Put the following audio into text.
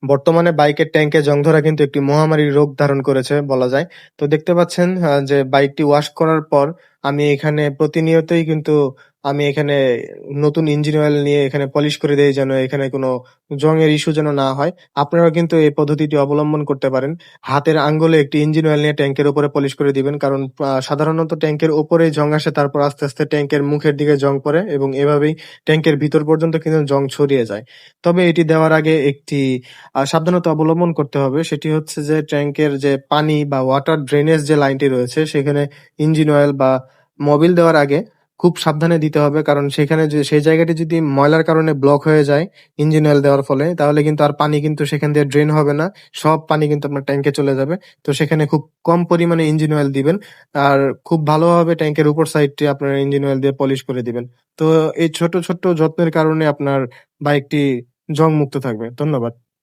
বর্তমানে বাইকের ট্যাঙ্কে জং ধরা কিন্তু একটি মহামারী রোগ ধারণ করেছে বলা যায়। তো দেখতে পাচ্ছেন যে বাইকটি ওয়াশ করার পর আমি এখানে প্রতিনিয়তই কিন্তু আমি এখানে নতুন ইঞ্জিন অয়েল নিয়ে এখানে পলিশ করে দেই যেন এখানে কোনো জংয়ের ইস্যু যেন না হয়। আপনারাও কিন্তু এই পদ্ধতিটি অবলম্বন করতে পারেন। হাতের আঙ্গুলে একটি ইঞ্জিন অয়েল নিয়ে ট্যাঙ্কের উপরে পলিশ করে দিবেন। কারণ সাধারণত ট্যাঙ্কের উপরেই জং আসে, তারপর আস্তে, আস্তে ট্যাঙ্কের মুখের দিকে জং পড়ে এবং এভাবেই ট্যাঙ্কের ভিতর পর্যন্ত কিন্তু জং ছড়িয়ে যায়। তবে এটি দেওয়ার আগে একটি সাবধানতা অবলম্বন করতে হবে। সেটি হচ্ছে যে ট্যাংকের যে পানি বা ওয়াটার ড্রেনেজ যে লাইনটি রয়েছে সেখানে ইঞ্জিন অয়েল বা মোবিল দেওয়ার আগে খুব সাবধানে দিতে হবে। কারণ সেখানে সেই জায়গাটি যদি ময়লার কারণে ব্লক হয়ে যায় ইঞ্জিন অয়েল দেওয়ার ফলে, তাহলে কিন্তু আর পানি কিন্তু সেখান দিয়ে ড্রেন হবে না। সব পানি কিন্তু আপনার ট্যাংকে চলে যাবে। তো সেখানে খুব কম পরিমাণে ইঞ্জিন অয়েল দিবেন। আর খুব ভালোভাবে ট্যাংকের উপর সাইডটি আপনার ইঞ্জিন অয়েল দিয়ে পলিশ করে দিবেন। তো এই ছোট, ছোট্ট যত্নের কারণে আপনার বাইকটি জং মুক্ত থাকবে। ধন্যবাদ।